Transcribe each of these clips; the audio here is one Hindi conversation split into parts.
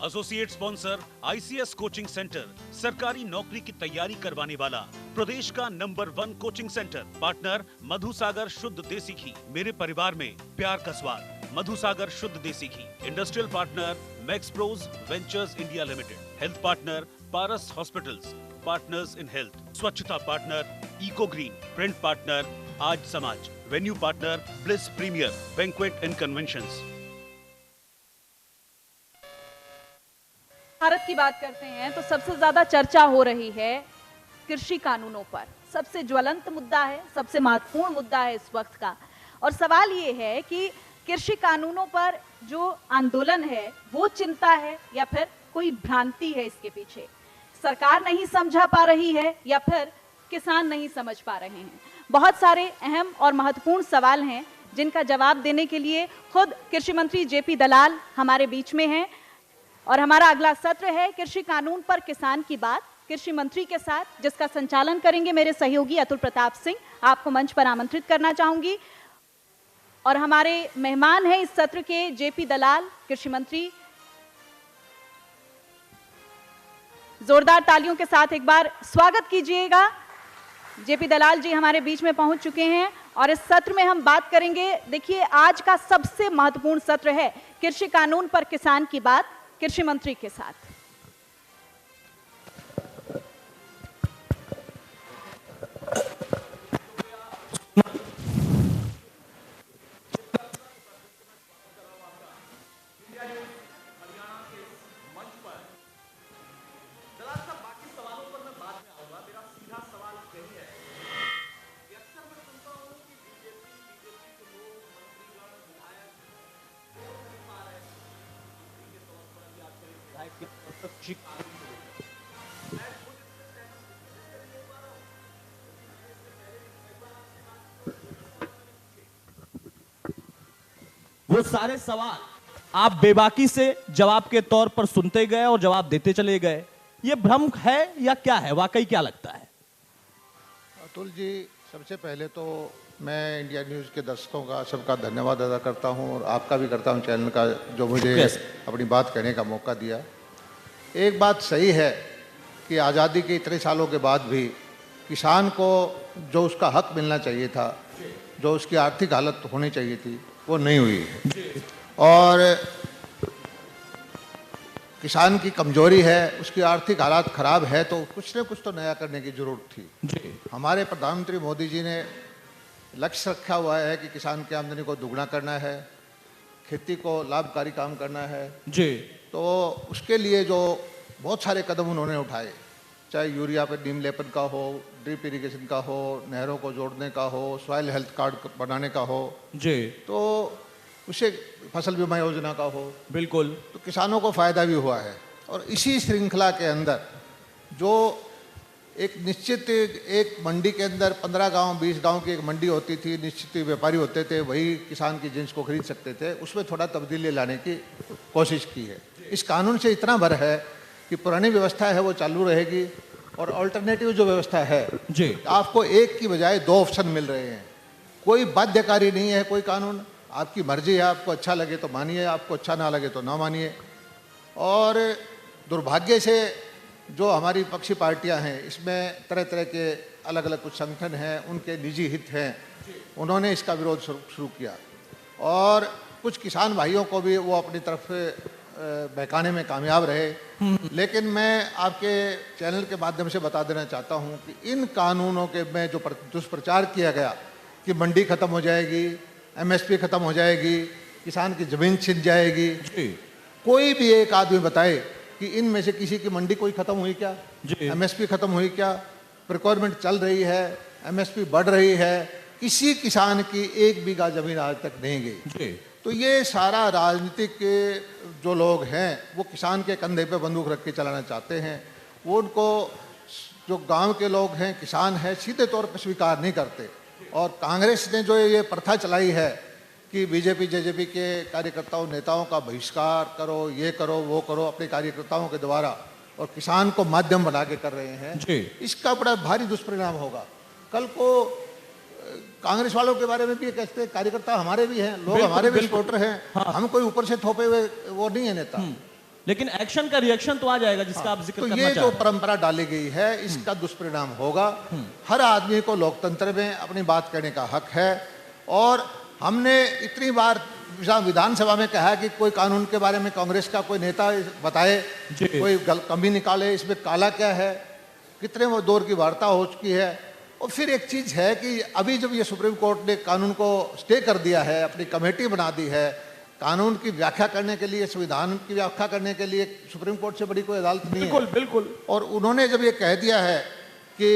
Associate sponsor ICS coaching centre, सरकारी नौकरी की तैयारी करवाने वाला प्रदेश का नंबर 1 कोचिंग सेंटर। पार्टनर मधुसागर शुद्ध देसी घी, मेरे परिवार में प्यार का स्वाद। मधुसागर शुद्ध देसी घी। Industrial partner max pros ventures India limited. Health partner Paras hospitals, partners in health. स्वच्छता partner eco green. Print partner Aaj Samaj. Venue partner bliss premier banquet and conventions. Bharat की बात करते हैं तो सबसे ज्यादा चर्चा हो रही है कृषि कानूनों पर। सबसे ज्वलंत मुद्दा है, सबसे महत्वपूर्ण मुद्दा है इस वक्त का। और सवाल ये है कि कृषि कानूनों पर जो आंदोलन है वो चिंता है या फिर कोई भ्रांति है इसके पीछे। सरकार नहीं समझा पा रही है या फिर किसान नहीं समझ पा रहे हैं। बहुत सारे अहम और महत्वपूर्ण सवाल हैं जिनका जवाब देने के लिए खुद कृषि मंत्री जेपी दलाल हमारे बीच में हैं। और हमारा अगला सत्र है कृषि कानून पर किसान की बात, कृषि मंत्री के साथ, जिसका संचालन करेंगे मेरे सहयोगी अतुल प्रताप सिंह। आपको मंच पर आमंत्रित करना चाहूंगी। और हमारे मेहमान हैं इस सत्र के जेपी दलाल, कृषि मंत्री। जोरदार तालियों के साथ एक बार स्वागत कीजिएगा। जेपी दलाल जी हमारे बीच में पहुंच चुके हैं और इस सत्र में हम बात करेंगे। देखिए, आज का सबसे महत्वपूर्ण सत्र है कृषि कानून पर किसान की बात, कृषि मंत्री के साथ। वो सारे सवाल आप बेबाकी से जवाब के तौर पर सुनते गए और जवाब देते चले गए। ये भ्रम है या क्या है, वाकई क्या लगता है? अतुल जी, सबसे पहले तो मैं इंडिया न्यूज़ के दर्शकों का सबका धन्यवाद अदा करता हूं और आपका भी करता हूं, चैनल का, जो मुझे अपनी बात कहने का मौका दिया। एक बात सही है कि आज़ादी के इतने सालों के बाद भी किसान को जो उसका हक मिलना चाहिए था, जो उसकी आर्थिक हालत होनी चाहिए थी, वो नहीं हुई है। और किसान की कमजोरी है, उसकी आर्थिक हालात खराब है, तो कुछ न कुछ तो नया करने की जरूरत थी। हमारे प्रधानमंत्री मोदी जी ने लक्ष्य रखा हुआ है कि किसान की आमदनी को दुगना करना है, खेती को लाभकारी काम करना है जी। तो उसके लिए जो बहुत सारे कदम उन्होंने उठाए, चाहे यूरिया पर नीम लेपन का हो, ड्रिप इरिगेशन का हो, नहरों को जोड़ने का हो, सॉइल हेल्थ कार्ड बनाने का हो जी, तो उसे फसल बीमा योजना का हो, बिल्कुल, तो किसानों को फायदा भी हुआ है। और इसी श्रृंखला के अंदर जो एक निश्चित एक मंडी के अंदर 15 गांव 20 गांव की एक मंडी होती थी, निश्चित व्यापारी होते थे, वही किसान की जिन्स को खरीद सकते थे, उसमें थोड़ा तब्दीली लाने की कोशिश की है। इस कानून से इतना भर है कि पुरानी व्यवस्था है वो चालू रहेगी और अल्टरनेटिव जो व्यवस्था है जी, आपको एक की बजाय 2 ऑप्शन मिल रहे हैं। कोई बाध्यकारी नहीं है कोई कानून, आपकी मर्जी है, आपको अच्छा लगे तो मानिए, आपको अच्छा ना लगे तो ना मानिए। और दुर्भाग्य से जो हमारी विपक्षी पार्टियां हैं, इसमें तरह तरह के अलग अलग कुछ संगठन हैं, उनके निजी हित हैं, उन्होंने इसका विरोध शुरू किया और कुछ किसान भाइयों को भी वो अपनी तरफ बहकाने में कामयाब रहे। लेकिन मैं आपके चैनल के माध्यम से बता देना चाहता हूं कि इन कानूनों के में जो दुष्प्रचार किया गया कि मंडी खत्म हो जाएगी, एमएसपी खत्म हो जाएगी, किसान की जमीन छिन जाएगी, कोई भी एक आदमी बताए कि इनमें से किसी की मंडी कोई खत्म हुई क्या, एमएसपी खत्म हुई क्या, प्रिक्वायरमेंट चल रही है, एमएसपी बढ़ रही है, किसी किसान की 1 बीघा जमीन आज तक नहीं गई। तो ये सारा राजनीतिक के जो लोग हैं वो किसान के कंधे पे बंदूक रख के चलाना चाहते हैं। वो उनको जो गांव के लोग हैं, किसान हैं, सीधे तौर पर स्वीकार नहीं करते। और कांग्रेस ने जो ये प्रथा चलाई है कि बीजेपी जेजेपी के कार्यकर्ताओं नेताओं का बहिष्कार करो, ये करो, वो करो, अपने कार्यकर्ताओं के द्वारा, और किसान को माध्यम बना के कर रहे हैं, इसका बड़ा भारी दुष्परिणाम होगा। कल को कांग्रेस वालों के बारे में भी कहते हैं, कार्यकर्ता हमारे भी हैं, लोग हमारे भी सपोर्टर हैं, हम कोई ऊपर से थोपे हुए वो नहीं है नेता। लेकिन एक्शन का रिएक्शन तो आ जाएगा जिसका आप जिक्र तो करना ये चाह जो रहे हैं। परंपरा डाली गई है इसका दुष्परिणाम होगा। हर आदमी को लोकतंत्र में अपनी बात कहने का हक है और हमने इतनी बार विधानसभा में कहा कि कोई कानून के बारे में कांग्रेस का कोई नेता बताए, कोई कमी निकाले, इसमें काला क्या है, कितने वो दौर की वार्ता हो चुकी है। और फिर एक चीज़ है कि अभी जब ये सुप्रीम कोर्ट ने कानून को स्टे कर दिया है, अपनी कमेटी बना दी है, कानून की व्याख्या करने के लिए, संविधान की व्याख्या करने के लिए सुप्रीम कोर्ट से बड़ी कोई अदालत नहीं है। बिल्कुल बिल्कुल। और उन्होंने जब ये कह दिया है कि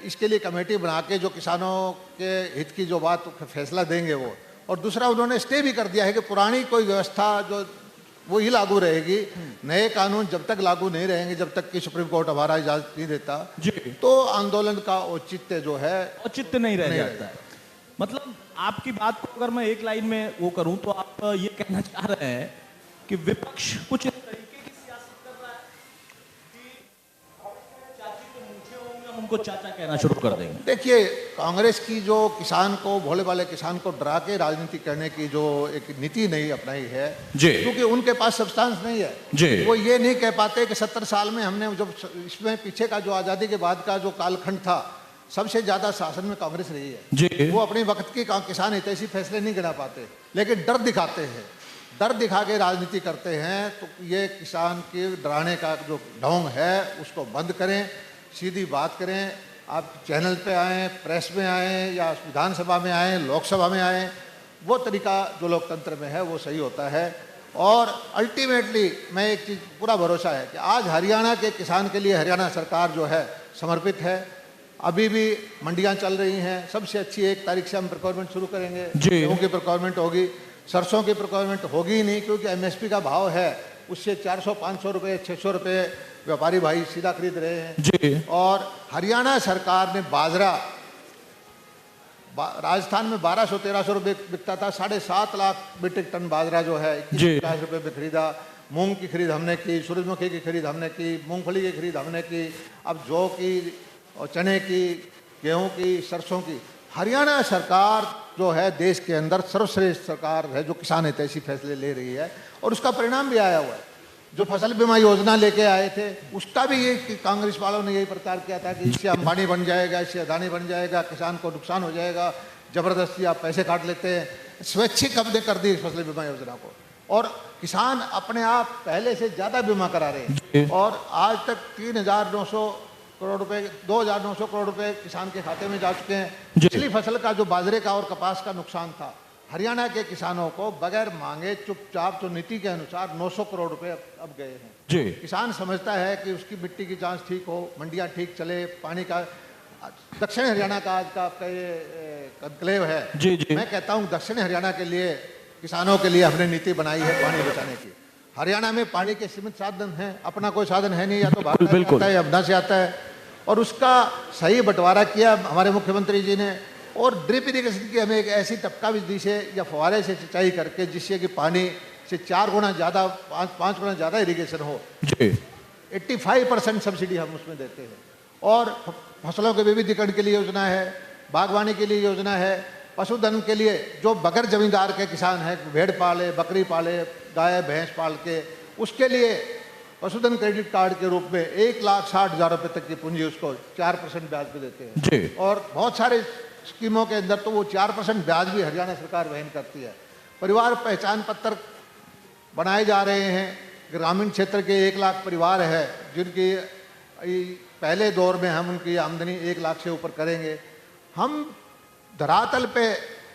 इसके लिए कमेटी बना के जो किसानों के हित की जो बात फैसला देंगे वो, और दूसरा उन्होंने स्टे भी कर दिया है कि पुरानी कोई व्यवस्था जो वो ही लागू रहेगी, नए कानून जब तक लागू नहीं रहेंगे जब तक कि सुप्रीम कोर्ट हमारा इजाजत नहीं देता जी, तो आंदोलन का औचित्य जो है औचित्य नहीं रह जाता है। मतलब आपकी बात को अगर मैं एक लाइन में वो करूं तो आप ये कहना चाह रहे हैं कि विपक्ष कुछ इस तरीके की सियासत कर रहा है कि चाची तो मूछे होंगे, हम उनको चाचा कहना शुरू कर देंगे। देखिए, कांग्रेस की जो किसान को, भोले वाले किसान को डरा के राजनीति करने की जो एक नीति नहीं अपनाई है, क्योंकि उनके पास सब्सटेंस नहीं है जी। वो ये नहीं कह पाते कि 70 साल में हमने जब इसमें पीछे का जो आज़ादी के बाद का जो कालखंड था सबसे ज्यादा शासन में कांग्रेस रही है जी। वो अपने वक्त की किसान हितैषी फैसले नहीं गिना पाते, लेकिन डर दिखाते हैं, डर दिखा के राजनीति करते हैं। तो ये किसान के डराने का जो ढोंग है उसको बंद करें, सीधी बात करें। आप चैनल पे आएँ, प्रेस में आएँ या विधानसभा में आएँ, लोकसभा में आएँ, वो तरीका जो लोकतंत्र में है वो सही होता है। और अल्टीमेटली मैं एक चीज़ पूरा भरोसा है कि आज हरियाणा के किसान के लिए हरियाणा सरकार जो है समर्पित है। अभी भी मंडियां चल रही हैं, सबसे अच्छी 1 तारीख से हम प्रोक्योरमेंट शुरू करेंगे, गेहूं की प्रोक्योरमेंट होगी, सरसों की प्रोक्योरमेंट होगी ही नहीं क्योंकि एमएसपी का भाव है उससे 400-500 रुपये 600 रुपये व्यापारी भाई सीधा खरीद रहे हैं जी। और हरियाणा सरकार ने बाजरा राजस्थान में 1200-1300 रुपये बिकता था, 7.5 लाख मीट्रिक टन बाजरा जो है 21-50 रुपये में खरीदा। मूंग की खरीद हमने की, सूरजमुखी की खरीद हमने की, मूंगफली की खरीद हमने की, अब जौ की और चने की, गेहूं की, सरसों की। हरियाणा सरकार जो है देश के अंदर सर्वश्रेष्ठ सरकार है जो किसान हितैषी फैसले ले रही है और उसका परिणाम भी आया हुआ है। जो फसल बीमा योजना लेके आए थे उसका भी ये कि कांग्रेस वालों ने यही प्रचार किया था कि इससे अंबानी बन जाएगा, इससे अदानी बन जाएगा, किसान को नुकसान हो जाएगा, जबरदस्ती आप पैसे काट लेते हैं। स्वैच्छिक हमने कर दी फसल बीमा योजना को और किसान अपने आप पहले से ज़्यादा बीमा करा रहे हैं और आज तक 3,900 करोड़ रुपए 2,900 करोड़ रुपए किसान के खाते में जा चुके हैं। पिछली फसल का जो बाजरे का और कपास का नुकसान था हरियाणा के किसानों को बगैर मांगे चुपचाप जो नीति के अनुसार 900 करोड़ रुपए अब गए हैं जी। किसान समझता है कि उसकी मिट्टी की जांच ठीक हो, मंडियां ठीक चले, पानी का दक्षिण हरियाणा का आज का आपका ये कॉन्क्लेव है जी जी। मैं कहता हूँ दक्षिण हरियाणा के लिए किसानों के लिए हमने नीति बनाई है पानी बचाने की। हरियाणा में पानी के सीमित साधन हैं, अपना कोई साधन है नहीं, या तो बाहर से आता है या यमुना से आता है और उसका सही बंटवारा किया हमारे मुख्यमंत्री जी ने। और ड्रिप इरिगेशन की हमें एक ऐसी टपका विधि से या फुहारे से सिंचाई करके जिससे कि पानी से 4 गुना ज़्यादा 5 गुना ज़्यादा इरिगेशन हो जी। 85% सब्सिडी हम उसमें देते हैं। और फसलों के विविधीकरण के लिए योजना है, बागवानी के लिए योजना है, पशुधन के लिए जो बगैर जमींदार के किसान हैं, भेड़ पाले, बकरी पाले, गाय भैंस पाल के, उसके लिए पशुधन क्रेडिट कार्ड के रूप में 1,60,000 रुपये तक की पूंजी उसको 4% ब्याज पे देते हैं जी। और बहुत सारे स्कीमों के अंदर तो वो 4% ब्याज भी हरियाणा सरकार वहन करती है। परिवार पहचान पत्र बनाए जा रहे हैं। ग्रामीण क्षेत्र के 1 लाख परिवार है जिनकी पहले दौर में हम उनकी आमदनी 1 लाख से ऊपर करेंगे। हम धरातल पे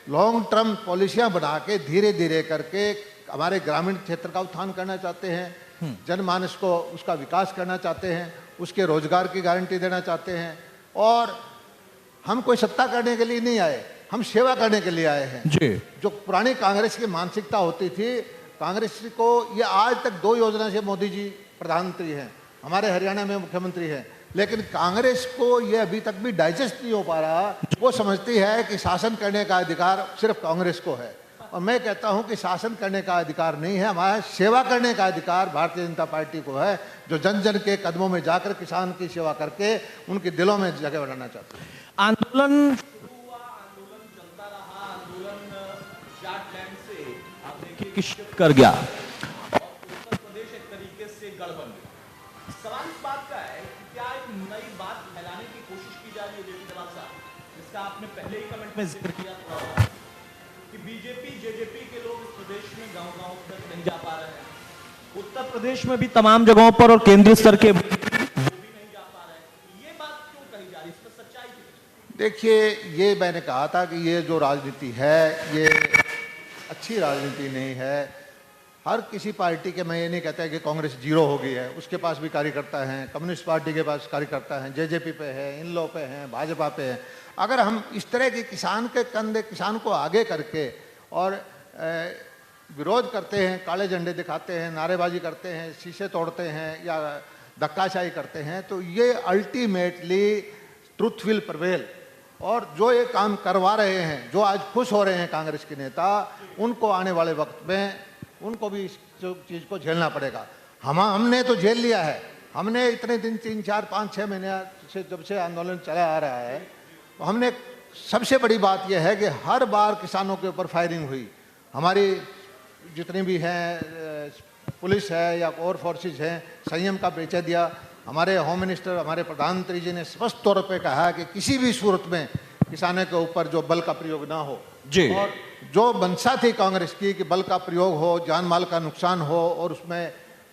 लॉन्ग टर्म पॉलिसियां बना के धीरे धीरे करके हमारे ग्रामीण क्षेत्र का उत्थान करना चाहते हैं, जनमानस को उसका विकास करना चाहते हैं, उसके रोजगार की गारंटी देना चाहते हैं। और हम कोई सत्ता करने के लिए नहीं आए, हम सेवा करने के लिए आए हैं जी। जो पुरानी कांग्रेस की मानसिकता होती थी, कांग्रेस को ये आज तक 2 योजना से मोदी जी प्रधानमंत्री हैं, हमारे हरियाणा में मुख्यमंत्री हैं, लेकिन कांग्रेस को ये अभी तक भी डाइजेस्ट नहीं हो पा रहा। वो समझती है कि शासन करने का अधिकार सिर्फ कांग्रेस को है और मैं कहता हूं कि शासन करने का अधिकार नहीं है, हमारा सेवा करने का अधिकार भारतीय जनता पार्टी को है, जो जन जन के कदमों में जाकर किसान की सेवा करके उनके दिलों में जगह बनाना चाहते हैं। आंदोलन हुआ, आंदोलन चलता रहा, आंदोलन जाटलैंड से आप देखिए कि शिफ्ट कर गया और उत्तर प्रदेश एक सवाल इस बात का है कि क्या एक नई बात फैलाने की कोशिश की जा रही है जेपी दलाल साहब, जिसका आपने पहले ही कमेंट में जिक्र किया था कि बीजेपी जेजेपी के लोग इस प्रदेश में गांव-गांव तक नहीं जा पा रहे हैं, उत्तर प्रदेश में भी तमाम जगहों पर और केंद्रीय स्तर के वो भी नहीं जा पा रहे हैं, ये बात क्यों कही जा रही है, इसमें सच्चाई क्या है? देखिए, ये मैंने कहा था कि ये जो राजनीति है ये अच्छी राजनीति नहीं है। हर किसी पार्टी के, मैं ये नहीं कहता कि कांग्रेस जीरो हो गई है, उसके पास भी कार्यकर्ता हैं, कम्युनिस्ट पार्टी के पास कार्यकर्ता हैं, जेजेपी पे है, इन लोग पे हैं, भाजपा पे हैं। अगर हम इस तरह की किसान के कंधे, किसान को आगे करके और विरोध करते हैं, काले झंडे दिखाते हैं, नारेबाजी करते हैं, शीशे तोड़ते हैं या धक्काशाही करते हैं, तो ये अल्टीमेटली ट्रुथ विल प्रिवेल। और जो ये काम करवा रहे हैं, जो आज खुश हो रहे हैं कांग्रेस के नेता, उनको आने वाले वक्त में उनको भी इस चीज़ को झेलना पड़ेगा। हमने तो झेल लिया है। हमने इतने दिन 3, 4, 5, 6 महीने से जब से आंदोलन चला आ रहा है, तो हमने, सबसे बड़ी बात यह है कि हर बार किसानों के ऊपर फायरिंग हुई। हमारी जितनी भी हैं पुलिस है या और फोर्सेज हैं, संयम का परिचय दिया। हमारे होम मिनिस्टर, हमारे प्रधानमंत्री जी ने स्पष्ट तौर पे कहा कि किसी भी सूरत में किसानों के ऊपर जो बल का प्रयोग ना हो जी। और जो मंशा थी कांग्रेस की कि बल का प्रयोग हो, जान माल का नुकसान हो और उसमें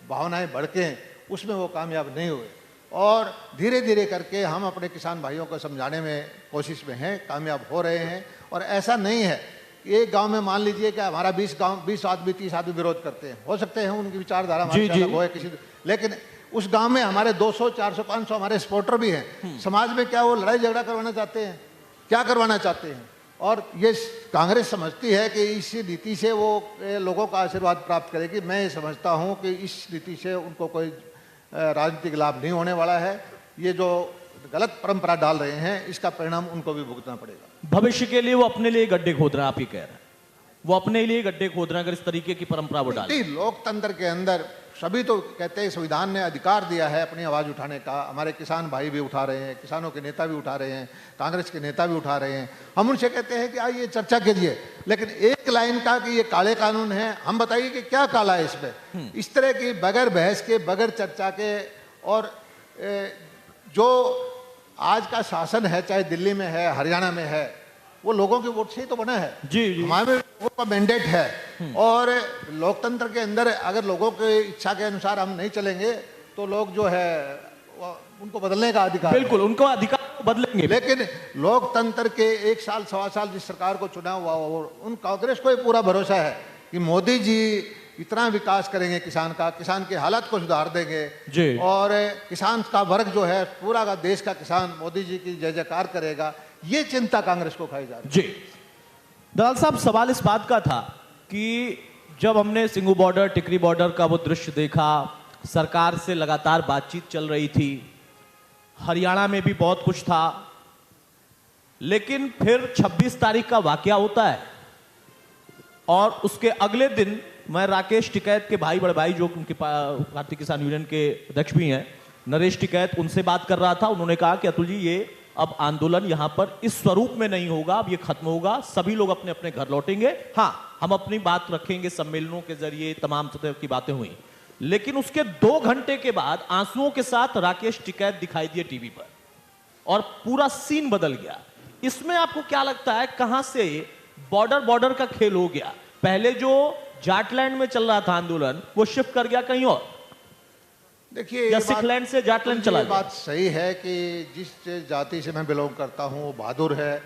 भावनाएं भड़कें, उसमें वो कामयाब नहीं हुए। और धीरे धीरे करके हम अपने किसान भाइयों को समझाने में कोशिश में हैं, कामयाब हो रहे हैं। और ऐसा नहीं है कि एक गांव में मान लीजिए कि हमारा 20 आदमी 30 आदमी विरोध करते हैं, हो सकते हैं उनकी विचारधारा हमारे से अलग हो किसी, लेकिन उस गांव में हमारे 200, 400, 500 हमारे सपोर्टर भी हैं। समाज में क्या वो लड़ाई झगड़ा करवाना चाहते हैं? क्या करवाना चाहते हैं? और ये कांग्रेस समझती है कि इस नीति से वो लोगों का आशीर्वाद प्राप्त करेगी। मैं ये समझता हूँ कि इस नीति से उनको कोई राजनीतिक लाभ नहीं होने वाला है। ये जो गलत परंपरा डाल रहे हैं, इसका परिणाम उनको भी भुगतना पड़ेगा। भविष्य के लिए वो अपने लिए गड्ढे खोद रहे हैं, आप ही कह रहे हैं वो अपने लिए गड्ढे खोद रहे हैं अगर इस तरीके की परंपरा वो डाले। लोकतंत्र के अंदर सभी तो कहते हैं संविधान ने अधिकार दिया है अपनी आवाज़ उठाने का। हमारे किसान भाई भी उठा रहे हैं, किसानों के नेता भी उठा रहे हैं, कांग्रेस के नेता भी उठा रहे हैं। हम उनसे कहते हैं कि आइए चर्चा कीजिए, लेकिन एक लाइन का कि ये काले कानून है, हम बताइए कि क्या काला है इसमें। इस तरह की बगैर बहस के, बगैर चर्चा के, और जो आज का शासन है, चाहे दिल्ली में है, हरियाणा में है, वो लोगों के वोट से ही तो बना है। जी। हमारे लोगों का मैंडेट है। और लोकतंत्र के अंदर अगर लोगों की इच्छा के अनुसार हम नहीं चलेंगे तो लोग जो है उनको बदलने का अधिकार, बिल्कुल उनको अधिकार बदलेंगे। लेकिन लोकतंत्र के 1 साल, 1.25 साल जिस सरकार को चुना हुआ, उन कांग्रेस को ही पूरा भरोसा है कि मोदी जी इतना विकास करेंगे किसान का, किसान के हालात को सुधार देंगे जी। और किसान का वर्ग जो है, पूरा का देश का किसान मोदी जी की जय जयकार करेगा। ये चिंता कांग्रेस को खाई जा रही है। जी दलाल साहब, सवाल इस बात का था कि जब हमने सिंघू बॉर्डर, टिकरी बॉर्डर का वो दृश्य देखा, सरकार से लगातार बातचीत चल रही थी, हरियाणा में भी बहुत कुछ था, लेकिन फिर 26 तारीख का वाकया होता है और उसके अगले दिन मैं राकेश टिकैत के भाई, बड़े भाई जो उनके भारतीय किसान यूनियन के अध्यक्ष भी हैं, नरेश टिकैत, उनसे बात कर रहा था। उन्होंने कहा कि अतुल जी, ये अब आंदोलन यहां पर इस स्वरूप में नहीं होगा, अब ये खत्म होगा, सभी लोग अपने अपने घर लौटेंगे। हाँ, हम अपनी बात रखेंगे, सम्मेलनों के जरिए तमाम तरह की बातें हुई, लेकिन उसके 2 घंटे के बाद आंसुओं के साथ राकेश टिकैत दिखाई दिए टीवी पर और पूरा सीन बदल गया। इसमें आपको क्या लगता है, कहां से बॉर्डर का खेल हो गया? पहले जो जाटलैंड में चल रहा था आंदोलन, वो शिफ्ट कर गया कहीं और। देखिए, सिखलैंड से जाटलैंड चला गया। बात सही है कि जिस जाति से मैं बिलोंग करता हूँ वो बहादुर है,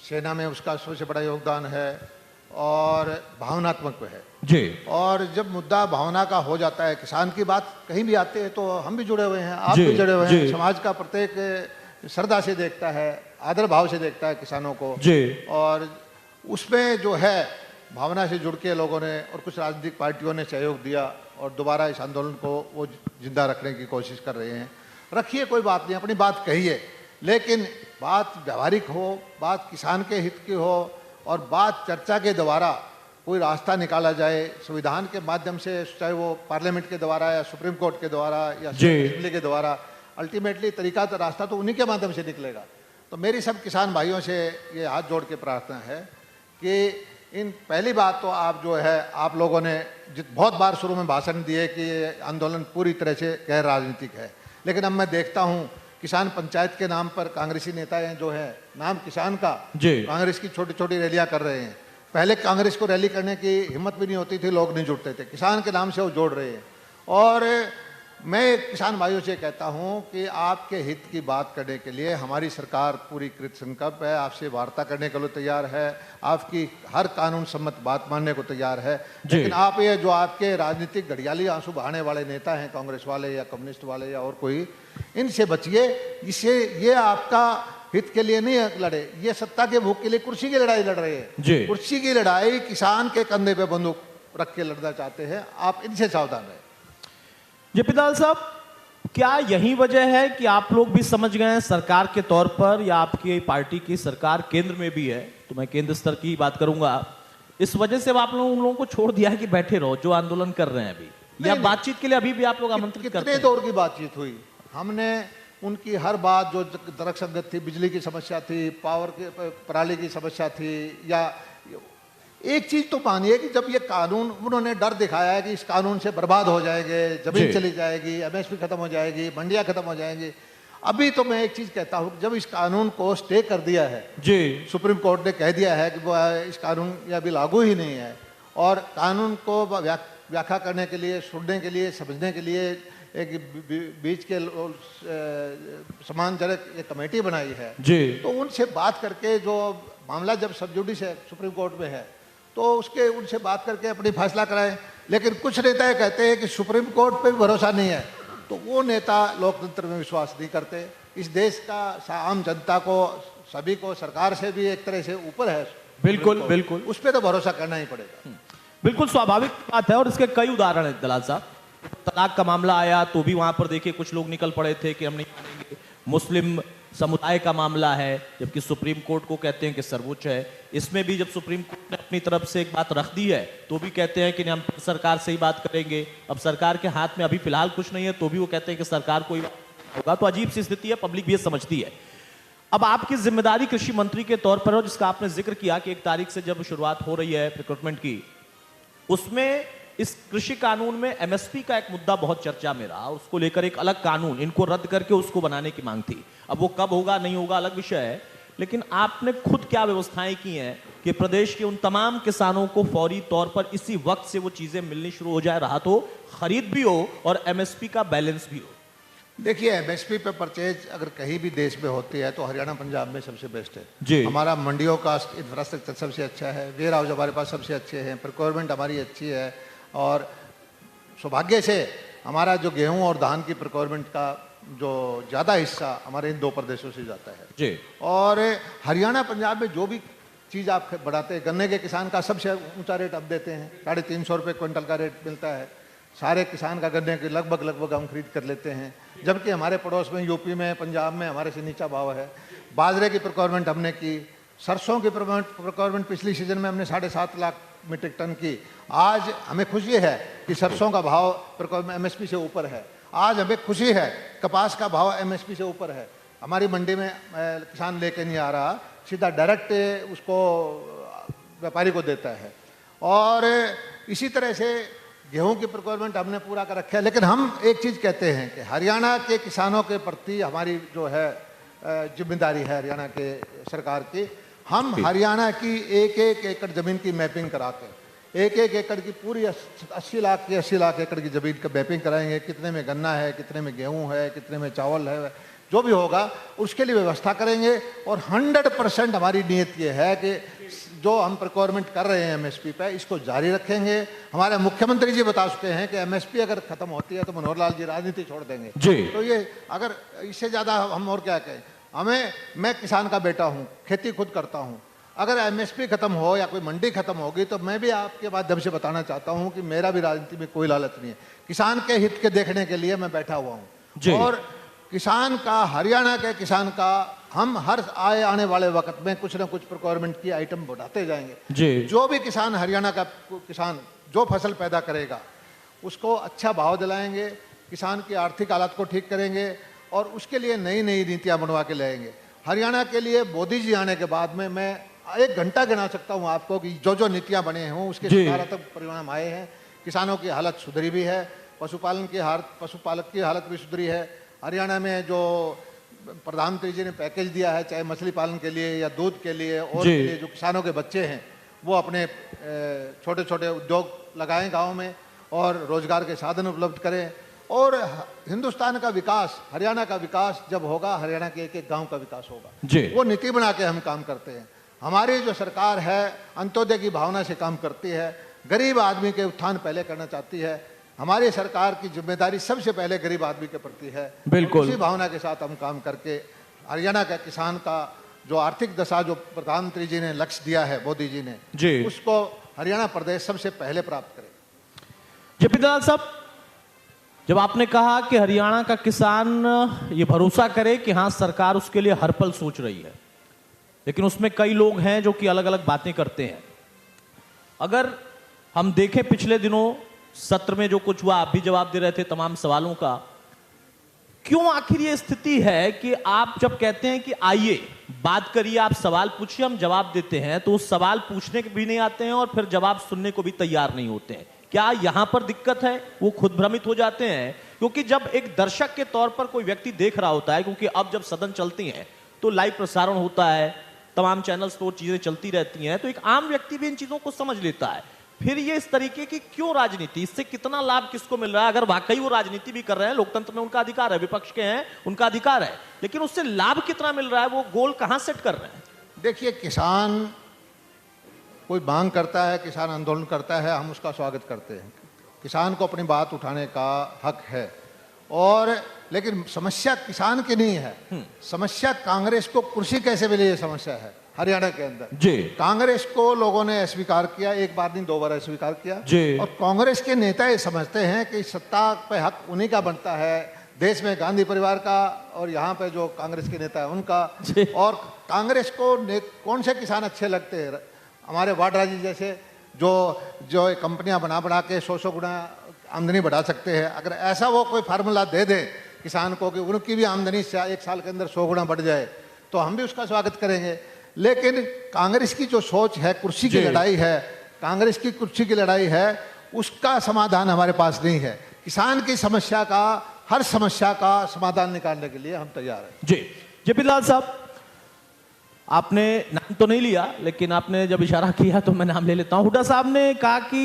सेना में उसका सबसे बड़ा योगदान है और भावनात्मक है जी। और जब मुद्दा भावना का हो जाता है, किसान की बात कहीं भी आती है तो हम भी जुड़े हुए हैं, आप भी जुड़े हुए हैं। समाज का प्रत्येक श्रद्धा से देखता है, आदर भाव से देखता है किसानों को जी। और उसमें जो है भावना से जुड़ के लोगों ने और कुछ राजनीतिक पार्टियों ने सहयोग दिया और दोबारा इस आंदोलन को वो जिंदा रखने की कोशिश कर रहे हैं। रखिए, कोई बात नहीं, अपनी बात कहिए, लेकिन बात व्यवहारिक हो, बात किसान के हित की हो और बात चर्चा के द्वारा कोई रास्ता निकाला जाए, संविधान के माध्यम से, चाहे वो पार्लियामेंट के द्वारा या सुप्रीम कोर्ट के द्वारा या असेंबली के द्वारा। अल्टीमेटली तरीका तो, रास्ता तो उन्हीं के माध्यम से निकलेगा। तो मेरी सब किसान भाइयों से ये हाथ जोड़ के प्रार्थना है कि इन पहली बात तो आप जो है आप लोगों ने बहुत बार शुरू में भाषण दिए कि ये आंदोलन पूरी तरह से गैर राजनीतिक है, लेकिन अब मैं देखता हूँ किसान पंचायत के नाम पर कांग्रेसी नेता हैं जो है नाम किसान का कांग्रेस की छोटी छोटी रैलियां कर रहे हैं। पहले कांग्रेस को रैली करने की हिम्मत भी नहीं होती थी, लोग नहीं जुड़ते थे, किसान के नाम से वो जोड़ रहे हैं। और मैं किसान भाइयों से कहता हूं कि आपके हित की बात करने के लिए हमारी सरकार पूरी कृत संकल्प है, आपसे वार्ता करने के लिए तैयार है, आपकी हर कानून सम्मत बात मानने को तैयार है। लेकिन आप ये जो आपके राजनीतिक घड़ियाली आंसू बहाने वाले नेता हैं, कांग्रेस वाले या कम्युनिस्ट वाले या और कोई, इनसे बचिए। इससे ये आपका हित के लिए नहीं लड़े, ये सत्ता के भूख के लिए कुर्सी की लड़ाई लड़ रहे हैं। कुर्सी की लड़ाई किसान के कंधे पे बंदूक रख के लड़ना चाहते हैं, आप इनसे सावधान रहें। जेपी दलाल साहब, क्या यही वजह है कि आप लोग भी समझ गए हैं सरकार के तौर पर, या आपकी पार्टी की सरकार केंद्र में भी है, तो मैं केंद्र स्तर की बात करूंगा, इस वजह से आप लोग उन लोगों को छोड़ दिया है कि बैठे रहो जो आंदोलन कर रहे हैं अभी, या बातचीत के लिए अभी भी आप लोग आमंत्रित करते हैं? कितने दौर की बातचीत हुई, हमने उनकी हर बात जो तर्कसंगत थी, बिजली की समस्या थी, पावर की पराली की समस्या थी, या एक चीज तो मानिए कि जब ये कानून उन्होंने डर दिखाया है कि इस कानून से बर्बाद हो जाएंगे, जमीन चली जाएगी, एमएसपी खत्म हो जाएगी, मंडियां खत्म हो जाएंगी। अभी तो मैं एक चीज कहता हूं, जब इस कानून को स्टे कर दिया है जी, सुप्रीम कोर्ट ने कह दिया है कि वो इस कानून ये अभी लागू ही नहीं है, और कानून को व्याख्या करने के लिए, सुनने के लिए, समझने के लिए एक बीच के सम्मानजनक एक कमेटी बनाई है जी, तो उनसे बात करके, जो मामला जब सब जुडिस है सुप्रीम कोर्ट में है, तो उसके उनसे बात करके अपनी फैसला कराएं। लेकिन कुछ नेता कहते हैं कि सुप्रीम कोर्ट पे भी भरोसा नहीं है, तो वो नेता लोकतंत्र में विश्वास नहीं करते। इस देश का आम जनता को, सभी को, सरकार से भी एक तरह से ऊपर है, बिल्कुल बिल्कुल, उस पर तो भरोसा करना ही पड़ेगा। बिल्कुल स्वाभाविक बात है, और इसके कई उदाहरण हैं दलाल साहब। तलाक का मामला आया तो भी वहां पर देखिए कुछ लोग निकल पड़े थे कि हम नहीं मानेंगे। मुस्लिम समुदाय का मामला है, जबकि सुप्रीम कोर्ट को कहते हैं कि सर्वोच्च है, इसमें भी जब सुप्रीम कोर्ट ने अपनी तरफ से एक बात रख दी है तो भी कहते हैं कि हम सरकार से ही बात करेंगे। अब सरकार के हाथ में अभी फिलहाल कुछ नहीं है तो भी वो कहते हैं कि सरकार को ही होगा। तो अजीब सी स्थिति है, पब्लिक भी ये समझती है। अब आपकी जिम्मेदारी कृषि मंत्री के तौर पर हो, जिसका आपने जिक्र किया कि 1 तारीख से जब शुरुआत हो रही है रिक्रूटमेंट की, उसमें इस कृषि कानून में एमएसपी का एक मुद्दा बहुत चर्चा में रहा, उसको लेकर एक अलग कानून इनको रद्द करके उसको बनाने की मांग थी। अब वो कब होगा नहीं होगा अलग विषय है, लेकिन आपने खुद क्या व्यवस्थाएं की हैं कि प्रदेश के उन तमाम किसानों को फौरी तौर पर इसी वक्त से वो चीजें मिलनी शुरू हो जाए, रहा तो खरीद भी हो और एमएसपी का बैलेंस भी हो? देखिए, एमएसपी पे परचेज अगर कहीं भी देश में होती है तो हरियाणा पंजाब में सबसे बेस्ट है जी। हमारा मंडियों का इंफ्रास्ट्रक्चर सबसे अच्छा है, वेयर हाउस हमारे पास सबसे अच्छे हैं, प्रोक्योरमेंट हमारी अच्छी है, और सौभाग्य से हमारा जो गेहूं और धान की प्रोक्योरमेंट का जो ज़्यादा हिस्सा हमारे इन 2 प्रदेशों से जाता है जी। और हरियाणा पंजाब में जो भी चीज़ आप बढ़ाते हैं, गन्ने के किसान का सबसे ऊंचा रेट अब देते हैं, 350 रुपये क्विंटल का रेट मिलता है। सारे किसान का गन्ने के लगभग हम खरीद कर लेते हैं, जबकि हमारे पड़ोस में यूपी में, पंजाब में हमारे से नीचा भाव है। बाजरे की प्रोक्योरमेंट हमने की, सरसों की प्रोक्योरमेंट पिछली सीजन में हमने 7.5 लाख मीट्रिक टन की। आज हमें खुशी है कि सरसों का भाव एमएसपी से ऊपर है। आज हमें खुशी है कपास का भाव एमएसपी से ऊपर है। हमारी मंडी में किसान लेके नहीं आ रहा, सीधा डायरेक्ट उसको व्यापारी को देता है। और इसी तरह से गेहूं की प्रोक्योरमेंट हमने पूरा कर रखा है। लेकिन हम एक चीज़ कहते हैं कि हरियाणा के किसानों के प्रति हमारी जो है जिम्मेदारी है हरियाणा के सरकार की, हम हरियाणा की एक एकड़ ज़मीन की मैपिंग कराते, एक एकड़ की पूरी 80 लाख एकड़ की ज़मीन का मैपिंग कराएंगे, कितने में गन्ना है, कितने में गेहूं है, कितने में चावल है, जो भी होगा उसके लिए व्यवस्था करेंगे। और 100% हमारी नीयत ये है कि जो हम प्रोक्योरमेंट कर रहे हैं एमएसपी पे, इसको जारी रखेंगे। हमारे मुख्यमंत्री जी बता चुके हैं कि एमएसपी अगर खत्म होती है तो मनोहर लाल जी राजनीति छोड़ देंगे जी। तो ये अगर इससे ज़्यादा हम और क्या कहें। मैं किसान का बेटा हूँ, खेती खुद करता हूँ। अगर एमएसपी खत्म हो या कोई मंडी खत्म होगी तो मैं भी आपके माध्यम से बताना चाहता हूँ कि मेरा भी राजनीति में कोई लालच नहीं है। किसान के हित के देखने के लिए मैं बैठा हुआ हूँ, और किसान का, हरियाणा के किसान का हम हर आने वाले वक्त में कुछ ना कुछ प्रोक्योरमेंट की आइटम बढ़ाते जाएंगे। जो भी किसान, हरियाणा का किसान जो फसल पैदा करेगा उसको अच्छा भाव दिलाएंगे, किसान की आर्थिक हालत को ठीक करेंगे, और उसके लिए नई नीतियाँ बनवा के लाएंगे। हरियाणा के लिए मोदी जी आने के बाद में मैं एक घंटा गिना सकता हूँ आपको कि जो जो नीतियां बने हों उसके जी। सकारात्मक परिणाम आए हैं। किसानों की हालत सुधरी भी है, पशुपालक की हालत भी सुधरी है। हरियाणा में जो प्रधानमंत्री जी ने पैकेज दिया है, चाहे मछली पालन के लिए या दूध के लिए और जी। के लिए, जो किसानों के बच्चे हैं वो अपने छोटे छोटे उद्योग लगाएं गाँव में और रोजगार के साधन उपलब्ध करें। और हिंदुस्तान का विकास, हरियाणा का विकास जब होगा, हरियाणा के एक एक गांव का विकास होगा। जी। वो नीति बना के हम काम करते हैं। हमारी जो सरकार है अंत्योदय की भावना से काम करती है, गरीब आदमी के उत्थान पहले करना चाहती है। हमारी सरकार की जिम्मेदारी सबसे पहले गरीब आदमी के प्रति है। बिल्कुल। उसी भावना के साथ हम काम करके हरियाणा का किसान का जो आर्थिक दशा जो प्रधानमंत्री जी ने लक्ष्य दिया है, मोदी जी ने, जी। उसको हरियाणा प्रदेश सबसे पहले प्राप्त करे। जेपी दलाल साहब, जब आपने कहा कि हरियाणा का किसान ये भरोसा करे कि हाँ सरकार उसके लिए हर पल सोच रही है, लेकिन उसमें कई लोग हैं जो कि अलग अलग बातें करते हैं। अगर हम देखें पिछले दिनों सत्र में जो कुछ हुआ, आप भी जवाब दे रहे थे तमाम सवालों का, क्यों आखिर ये स्थिति है कि आप जब कहते हैं कि आइए बात करिए, आप सवाल पूछिए, हम जवाब देते हैं, तो उस सवाल पूछने के भी नहीं आते हैं और फिर जवाब सुनने को भी तैयार नहीं होते हैं। क्या यहां पर दिक्कत है? वो खुद भ्रमित हो जाते हैं? क्योंकि जब एक दर्शक के तौर पर कोई व्यक्ति देख रहा होता है, क्योंकि अब जब सदन चलती हैं तो लाइव प्रसारण होता है, तमाम चैनल्स पर चीजें चलती रहती हैं, तो एक आम व्यक्ति भी इन चीजों को समझ लेता है। फिर ये इस तरीके की क्यों राजनीति, इससे कितना लाभ किसको मिल रहा है? अगर वाकई वो राजनीति भी कर रहे हैं, लोकतंत्र में उनका अधिकार है, विपक्ष के हैं उनका अधिकार है, लेकिन उससे लाभ कितना मिल रहा है? वो गोल कहां सेट कर रहे हैं? देखिए, किसान कोई मांग करता है, किसान आंदोलन करता है, हम उसका स्वागत करते हैं। किसान को अपनी बात उठाने का हक है, और लेकिन समस्या किसान की नहीं है, समस्या कांग्रेस को कुर्सी कैसे मिली, ये समस्या है हरियाणा के अंदर। जी। कांग्रेस को लोगों ने अस्वीकार किया, एक बार नहीं 2 बार अस्वीकार किया। जी। और कांग्रेस के नेता ये समझते हैं कि सत्ता पे हक उन्हीं का बनता है, देश में गांधी परिवार का और यहाँ पे जो कांग्रेस के नेता है उनका। और कांग्रेस को कौन से किसान अच्छे लगते हैं? हमारे वाड्रा जी जैसे जो कंपनियां बना के 100 गुना आमदनी बढ़ा सकते हैं। अगर ऐसा वो कोई फार्मूला दे दे किसान को कि उनकी भी आमदनी 1 साल के अंदर 100 गुना बढ़ जाए, तो हम भी उसका स्वागत करेंगे। लेकिन कांग्रेस की जो सोच है, कुर्सी की लड़ाई है, कांग्रेस की कुर्सी की लड़ाई है, उसका समाधान हमारे पास नहीं है। किसान की समस्या का, हर समस्या का समाधान निकालने के लिए हम तैयार हैं। जी। जेपी दलाल साहब, आपने नाम तो नहीं लिया, लेकिन आपने जब इशारा किया तो मैं नाम ले लेता हूं। हुड्डा साहब ने कहा कि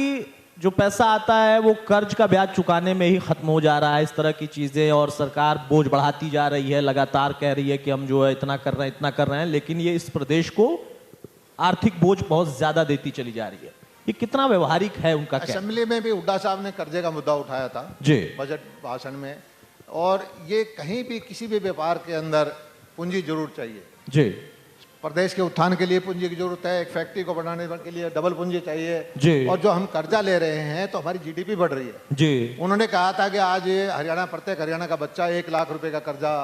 जो पैसा आता है वो कर्ज का ब्याज चुकाने में ही खत्म हो जा रहा है, इस तरह की चीजें, और सरकार बोझ बढ़ाती जा रही है, लगातार कह रही है कि हम जो है इतना कर रहे हैं, इतना कर रहे हैं, लेकिन ये इस प्रदेश को आर्थिक बोझ बहुत ज्यादा देती चली जा रही है। ये कितना व्यवहारिक है उनका? असेंबली में भी हुड्डा साहब ने कर्जे का मुद्दा उठाया था जी, बजट भाषण में, और ये कहीं भी किसी भी व्यापार के अंदर पूंजी जरूर चाहिए। जी। प्रदेश के उत्थान के लिए पूंजी की जरूरत है, एक फैक्ट्री को बढ़ाने के लिए डबल पूंजी चाहिए। जी। और जो हम कर्जा ले रहे हैं तो हमारी जीडीपी बढ़ रही है। जी। उन्होंने कहा था कि आज ये हरियाणा, प्रत्येक हरियाणा का बच्चा 1 लाख रुपए का कर्जा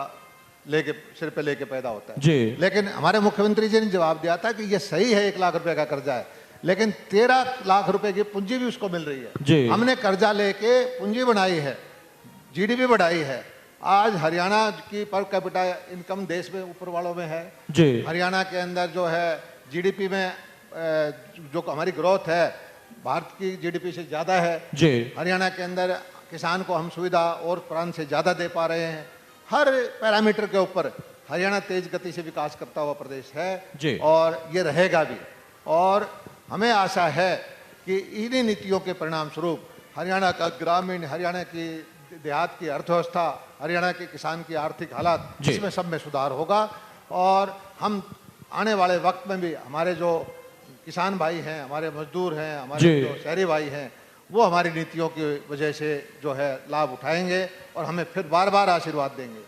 लेके सिर पे लेके पैदा होता है। जी। लेकिन हमारे मुख्यमंत्री जी ने जवाब दिया था कि ये सही है, 1 लाख रुपए का कर्जा है, लेकिन 13 लाख रुपए की पूंजी भी उसको मिल रही है। जी। हमने कर्जा लेके पूंजी बनाई है, जीडीपी बढ़ाई है। आज हरियाणा की पर कैपिटा इनकम देश में ऊपर वालों में है। जी। हरियाणा के अंदर जो है जीडीपी में जो हमारी ग्रोथ है भारत की जीडीपी से ज्यादा है। जी। हरियाणा के अंदर किसान को हम सुविधा और प्रांत से ज्यादा दे पा रहे हैं। हर पैरामीटर के ऊपर हरियाणा तेज गति से विकास करता हुआ प्रदेश है जी। और ये रहेगा भी। और हमें आशा है कि इन्हीं नीतियों के परिणाम स्वरूप हरियाणा का ग्रामीण, हरियाणा की देहात की अर्थव्यवस्था, हरियाणा के किसान की आर्थिक हालात, इसमें सब में सुधार होगा। और हम आने वाले वक्त में भी हमारे जो किसान भाई हैं, हमारे मजदूर हैं, हमारे जो शहरी भाई हैं, वो हमारी नीतियों की वजह से जो है लाभ उठाएंगे और हमें फिर बार बार आशीर्वाद देंगे।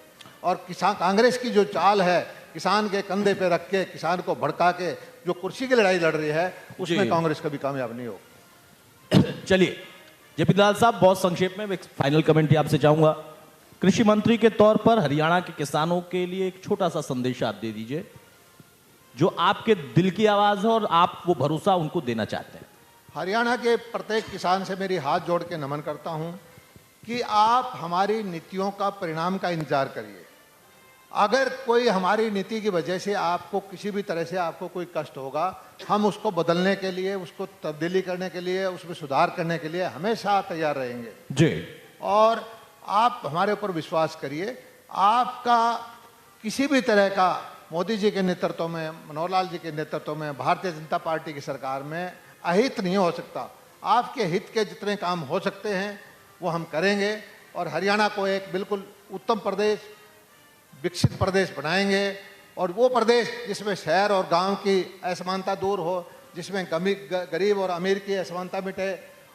और किसान, कांग्रेस की जो चाल है किसान के कंधे पे रख के, किसान को भड़का के जो कुर्सी की लड़ाई लड़ रही है, उसमें कांग्रेस कभी कामयाब नहीं होगी। चलिए जेपी दलाल साहब, बहुत संक्षेप में एक फाइनल कमेंट आपसे चाहूंगा। कृषि मंत्री के तौर पर हरियाणा के किसानों के लिए एक छोटा सा संदेश आप दे दीजिए, जो आपके दिल की आवाज है और आप वो भरोसा उनको देना चाहते हैं। हरियाणा के प्रत्येक किसान से मेरी हाथ जोड़ के नमन करता हूं कि आप हमारी नीतियों का परिणाम का इंतजार करिए। अगर कोई हमारी नीति की वजह से आपको किसी भी तरह से आपको कोई कष्ट होगा, हम उसको बदलने के लिए, उसको तब्दीली करने के लिए, उसमें सुधार करने के लिए हमेशा तैयार रहेंगे जी। और आप हमारे ऊपर विश्वास करिए, आपका किसी भी तरह का मोदी जी के नेतृत्व में, मनोहर लाल जी के नेतृत्व में, भारतीय जनता पार्टी की सरकार में अहित नहीं हो सकता। आपके हित के जितने काम हो सकते हैं वो हम करेंगे और हरियाणा को एक बिल्कुल उत्तम प्रदेश, विकसित प्रदेश बनाएंगे और वो प्रदेश जिसमें शहर और गांव की असमानता दूर हो, जिसमें गरीब और अमीर की असमानता मिटे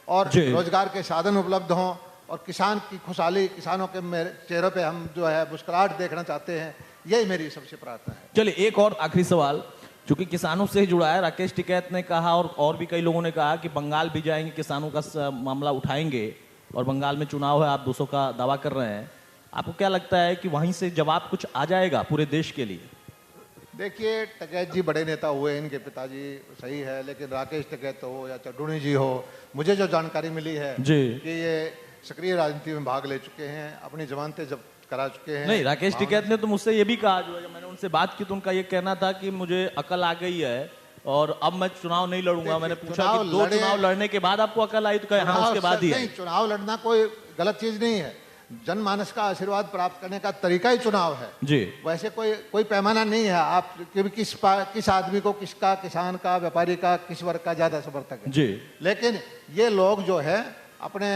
और रोजगार के साधन उपलब्ध हों और किसान की खुशहाली, किसानों के चेहरों पे हम जो है मुस्कुराहट देखना चाहते हैं, यही मेरी सबसे प्रार्थना है। चलिए एक और आखिरी सवाल, चूंकि किसानों से जुड़ा है, राकेश टिकैत ने कहा और भी कई लोगों ने कहा कि बंगाल भी जाएंगे, किसानों का मामला उठाएंगे और बंगाल में चुनाव है, आप 200 का दावा कर रहे हैं। आपको क्या लगता है कि वहीं से जवाब कुछ आ जाएगा पूरे देश के लिए? देखिए, टिकैत जी बड़े नेता हुए, इनके पिताजी सही है, लेकिन राकेश टिकैत हो या चड्डूनी जी हो, मुझे जो जानकारी मिली है कि ये सक्रिय राजनीति में भाग ले चुके हैं, अपनी जमानतें जब करा चुके हैं। नहीं, राकेश टिकैत ने तो मुझसे ये भी कहा, जो मैंने उनसे बात की तो उनका ये कहना था कि मुझे अकल आ गई है और अब मैं चुनाव नहीं लड़ूंगा। मैंने पूछा कि 2 चुनाव लड़ने के बाद आपको अकल आई, तो कहे हाँ उसके बाद ही है। नहीं, चुनाव लड़ना कोई गलत चीज नहीं है, जनमानस का आशीर्वाद प्राप्त करने का तरीका ही चुनाव है जी। वैसे कोई पैमाना नहीं है आप किस आदमी को, किसका, किसान का, व्यापारी का, किस वर्ग का ज्यादा समर्थक है जी। लेकिन ये लोग जो है अपने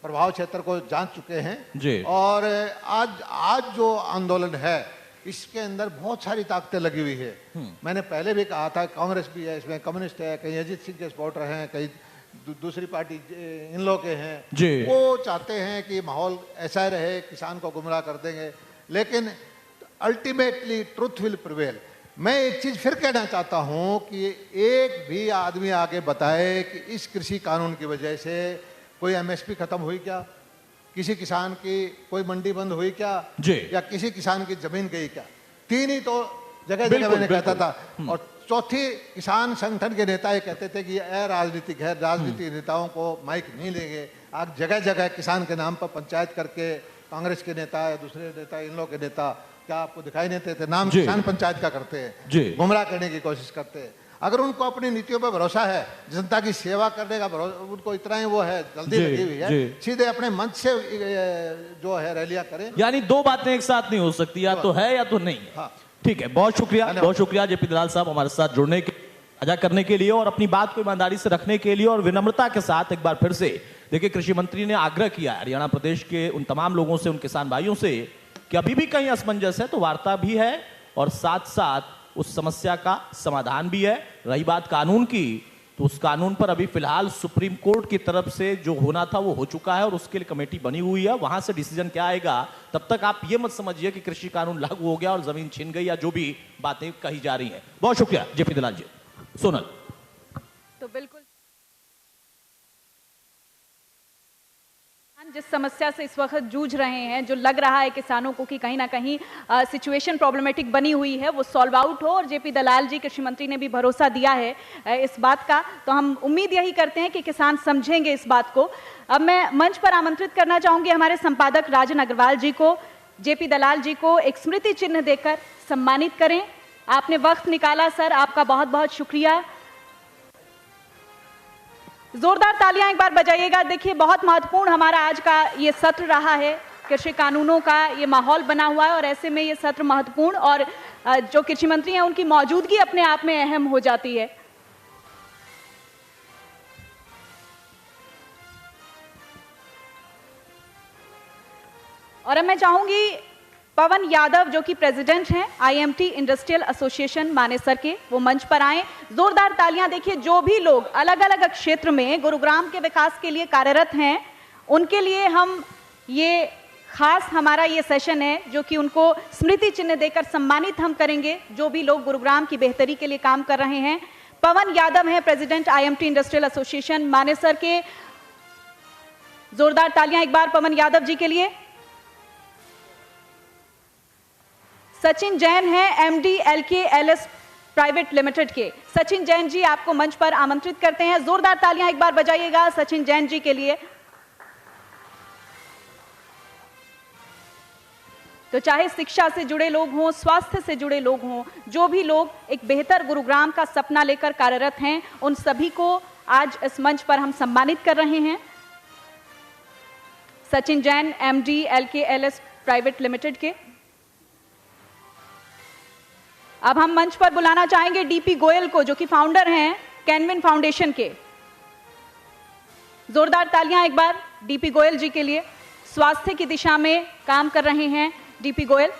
प्रभाव क्षेत्र को जान चुके हैं जी। और आज जो आंदोलन है इसके अंदर बहुत सारी ताकतें लगी हुई है। मैंने पहले भी कहा था, कांग्रेस भी है इसमें, कम्युनिस्ट है, कहीं अजीत सिंह के सपोर्टर हैं, कहीं दूसरी पार्टी इन लोग के हैं जी। वो चाहते हैं कि माहौल ऐसा रहे, किसान को गुमराह कर देंगे, लेकिन अल्टीमेटली ट्रुथ विल प्रिवेल। मैं एक चीज फिर कहना चाहता हूं कि एक भी आदमी आगे बताए कि इस कृषि कानून की वजह से कोई एमएसपी खत्म हुई क्या, किसी किसान की कोई मंडी बंद हुई क्या जी। या किसी किसान की जमीन गई क्या। 3 ही तो जगह जगह मैंने कहता था। और चौथी, किसान संगठन के नेता ये कहते थे कि यह राजनीतिक है, राजनीतिक नेताओं को माइक नहीं लेंगे। आज जगह जगह किसान के नाम पर पंचायत करके कांग्रेस के नेता या दूसरे नेता, इन लोग के नेता, क्या आपको दिखाई नहीं देते? नाम किसान पंचायत का करते हैं, गुमराह करने की कोशिश करते हैं। अगर उनको अपनी नीतियों पर भरोसा है, जनता की सेवा करने का भरोसा, उनको इतना ही वो है, जल्दी लगी हुई है, सीधे अपने मंच से जो है रैलियां करें। यानी 2 बातें एक साथ नहीं हो सकती, या तो है या तो नहीं। हाँ, ठीक है, बहुत शुक्रिया जेपी दलाल साहब हमारे साथ जुड़ने के, साझा करने के लिए और अपनी बात को ईमानदारी से रखने के लिए और विनम्रता के साथ। एक बार फिर से देखिए, कृषि मंत्री ने आग्रह किया हरियाणा प्रदेश के उन तमाम लोगों से, उन किसान भाइयों से कि अभी भी कहीं असमंजस है तो वार्ता भी है और साथ साथ उस समस्या का समाधान भी है। रही बात कानून की, तो उस कानून पर अभी फिलहाल सुप्रीम कोर्ट की तरफ से जो होना था वो हो चुका है और उसके लिए कमेटी बनी हुई है, वहां से डिसीजन क्या आएगा। तब तक आप ये मत समझिए कि कृषि कानून लागू हो गया और जमीन छिन गई या जो भी बातें कही जा रही हैं। बहुत शुक्रिया जेपी दलाल जी। सोनल, तो बिल्कुल जिस समस्या से इस वक्त जूझ रहे हैं, जो लग रहा है किसानों को कि कहीं ना कहीं सिचुएशन प्रॉब्लमेटिक बनी हुई है, वो सॉल्व आउट हो, और जेपी दलाल जी कृषि मंत्री ने भी भरोसा दिया है इस बात का, तो हम उम्मीद यही करते हैं कि किसान समझेंगे इस बात को। अब मैं मंच पर आमंत्रित करना चाहूंगी हमारे संपादक राजन अग्रवाल जी को, जेपी दलाल जी को एक स्मृति चिन्ह देकर सम्मानित करें। आपने वक्त निकाला सर, आपका बहुत बहुत शुक्रिया। जोरदार तालियां एक बार बजाइएगा। देखिए, बहुत महत्वपूर्ण हमारा आज का ये सत्र रहा है, कृषि कानूनों का ये माहौल बना हुआ है और ऐसे में ये सत्र महत्वपूर्ण, और जो कृषि मंत्री हैं उनकी मौजूदगी अपने आप में अहम हो जाती है। और अब मैं चाहूंगी पवन यादव, जो कि प्रेसिडेंट हैं आईएमटी इंडस्ट्रियल एसोसिएशन मानेसर के, वो मंच पर आए। जोरदार तालियां। देखिए, जो भी लोग अलग अलग क्षेत्र में गुरुग्राम के विकास के लिए कार्यरत हैं, उनके लिए हम ये खास हमारा ये सेशन है जो कि उनको स्मृति चिन्ह देकर सम्मानित हम करेंगे, जो भी लोग गुरुग्राम की बेहतरी के लिए काम कर रहे हैं। पवन यादव हैं president IMT industrial association Manesar के। जोरदार तालियां एक बार पवन यादव जी के लिए। सचिन जैन है एमडी LKLS प्राइवेट लिमिटेड के। सचिन जैन जी, आपको मंच पर आमंत्रित करते हैं। जोरदार तालियां एक बार बजाइएगा सचिन जैन जी के लिए। तो चाहे शिक्षा से जुड़े लोग हों, स्वास्थ्य से जुड़े लोग हों, जो भी लोग एक बेहतर गुरुग्राम का सपना लेकर कार्यरत हैं, उन सभी को आज इस मंच पर हम सम्मानित कर रहे हैं। Sachin Jain, MD LKLS private limited के। अब हम मंच पर बुलाना चाहेंगे DP गोयल को, जो कि फाउंडर हैं कैनविन फाउंडेशन के। जोरदार तालियां एक बार DP गोयल जी के लिए। स्वास्थ्य की दिशा में काम कर रहे हैं DP गोयल।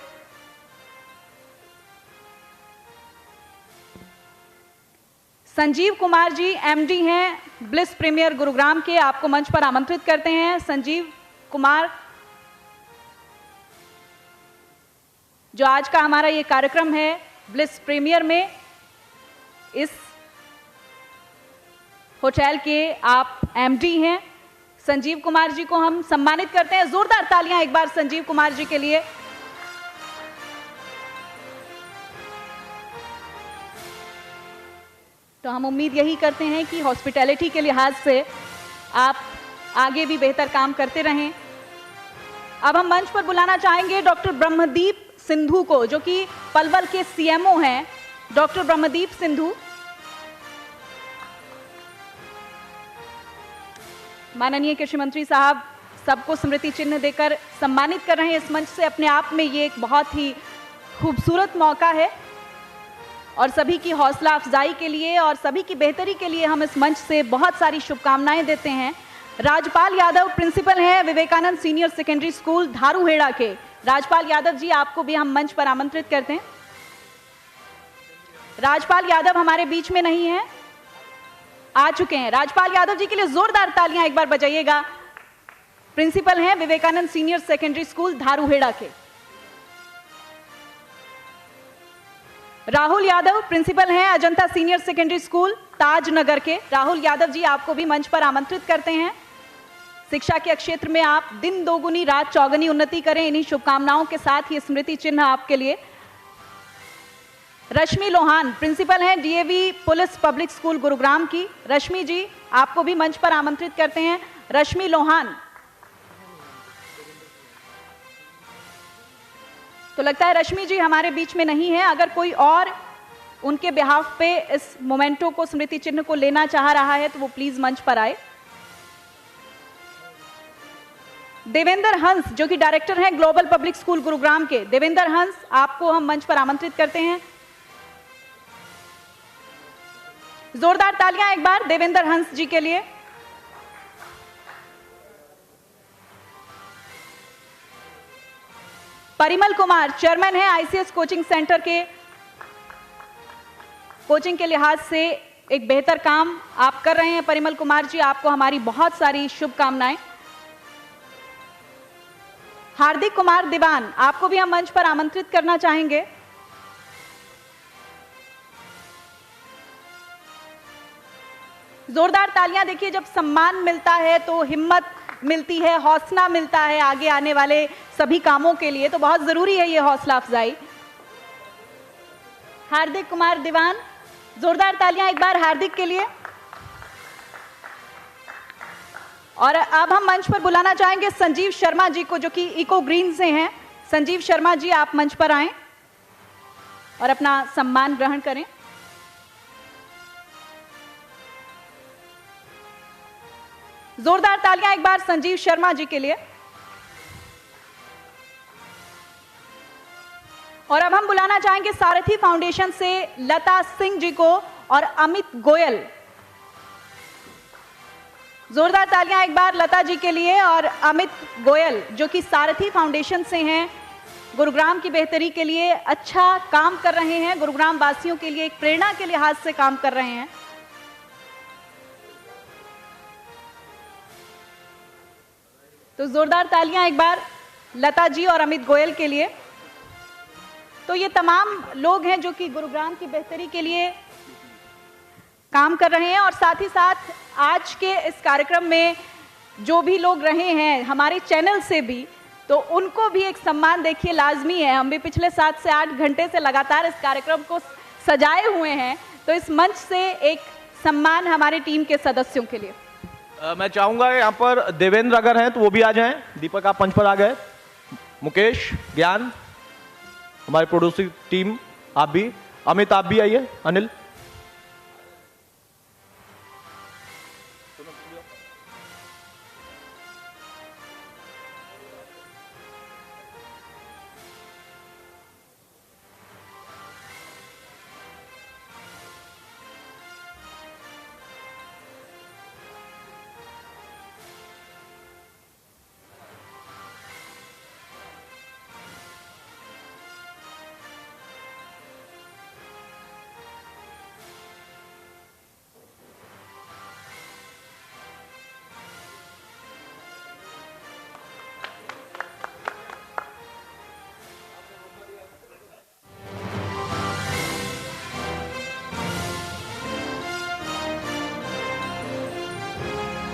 संजीव कुमार जी MD हैं ब्लिस प्रीमियर गुरुग्राम के, आपको मंच पर आमंत्रित करते हैं। संजीव कुमार, जो आज का हमारा ये कार्यक्रम है ब्लिस प्रीमियर में, इस होटल के आप MD हैं। संजीव कुमार जी को हम सम्मानित करते हैं। जोरदार तालियां एक बार संजीव कुमार जी के लिए। तो हम उम्मीद यही करते हैं कि हॉस्पिटैलिटी के लिहाज से आप आगे भी बेहतर काम करते रहें। अब हम मंच पर बुलाना चाहेंगे डॉक्टर ब्रह्मदीप सिंधु को, जो कि पलवल के CMO हैं। डॉक्टर ब्रह्मदीप सिंधु, माननीय कृषि मंत्री साहब सबको स्मृति चिन्ह देकर सम्मानित कर रहे हैं इस मंच से। अपने आप में ये एक बहुत ही खूबसूरत मौका है और सभी की हौसला अफजाई के लिए और सभी की बेहतरी के लिए हम इस मंच से बहुत सारी शुभकामनाएं देते हैं। राजपाल यादव प्रिंसिपल हैं Vivekananda senior secondary school Dharuhera के। राजपाल यादव जी, आपको भी हम मंच पर आमंत्रित करते हैं। राजपाल यादव हमारे बीच में नहीं है, आ चुके हैं। राजपाल यादव जी के लिए जोरदार तालियां एक बार बजाइएगा। प्रिंसिपल हैं Vivekananda senior secondary school Dharuhera के। राहुल यादव प्रिंसिपल हैं Ajanta senior secondary school Tajnagar के। राहुल यादव जी, आपको भी मंच पर आमंत्रित करते हैं। शिक्षा के क्षेत्र में आप दिन दोगुनी रात चौगुनी उन्नति करें, इन्हीं शुभकामनाओं के साथ ये स्मृति चिन्ह आपके लिए। रश्मि लोहान प्रिंसिपल हैं DAV police public school Gurugram की। रश्मि जी, आपको भी मंच पर आमंत्रित करते हैं। रश्मि लोहान, तो लगता है रश्मि जी हमारे बीच में नहीं है। अगर कोई और उनके बिहाफ पे इस मोमेंटो को, स्मृति चिन्ह को लेना चाह रहा है तो वो प्लीज मंच पर आए। देवेंद्र हंस, जो कि डायरेक्टर हैं ग्लोबल पब्लिक स्कूल गुरुग्राम के। देवेंद्र हंस, आपको हम मंच पर आमंत्रित करते हैं। जोरदार तालियां एक बार देवेंद्र हंस जी के लिए। परिमल कुमार चेयरमैन है ICS कोचिंग सेंटर के। कोचिंग के लिहाज से एक बेहतर काम आप कर रहे हैं परिमल कुमार जी, आपको हमारी बहुत सारी शुभकामनाएं। हार्दिक कुमार दीवान, आपको भी हम मंच पर आमंत्रित करना चाहेंगे। जोरदार तालियां। देखिए, जब सम्मान मिलता है तो हिम्मत मिलती है, हौसला मिलता है आगे आने वाले सभी कामों के लिए, तो बहुत जरूरी है ये हौसला अफजाई। हार्दिक कुमार दीवान, जोरदार तालियां एक बार हार्दिक के लिए। और अब हम मंच पर बुलाना चाहेंगे संजीव शर्मा जी को, जो कि इको ग्रीन से हैं। संजीव शर्मा जी, आप मंच पर आएं और अपना सम्मान ग्रहण करें। जोरदार तालियां एक बार संजीव शर्मा जी के लिए। और अब हम बुलाना चाहेंगे सारथी फाउंडेशन से लता सिंह जी को और अमित गोयल। जोरदार तालियां एक बार लता जी के लिए और अमित गोयल, जो कि सारथी फाउंडेशन से हैं, गुरुग्राम की बेहतरी के लिए अच्छा काम कर रहे हैं, गुरुग्राम वासियों के लिए एक प्रेरणा के लिहाज से काम कर रहे हैं। तो जोरदार तालियां एक बार लता जी और अमित गोयल के लिए। तो ये तमाम लोग हैं जो कि गुरुग्राम की बेहतरी के लिए काम कर रहे हैं। और साथ ही साथ आज के इस कार्यक्रम में जो भी लोग रहे हैं हमारे चैनल से भी, तो उनको भी एक सम्मान देखिए लाजमी है। हम भी पिछले 7 से 8 घंटे से लगातार इस कार्यक्रम को सजाए हुए हैं, तो इस मंच से एक सम्मान हमारे टीम के सदस्यों के लिए। मैं चाहूंगा यहाँ पर देवेंद्र अगर हैं तो वो भी आ जाएं। दीपक, आप मंच पर आ गए। मुकेश, ज्ञान। हमारी प्रोड्यूसिंग टीम, आप भी, अमित आप भी आइए, अनिल।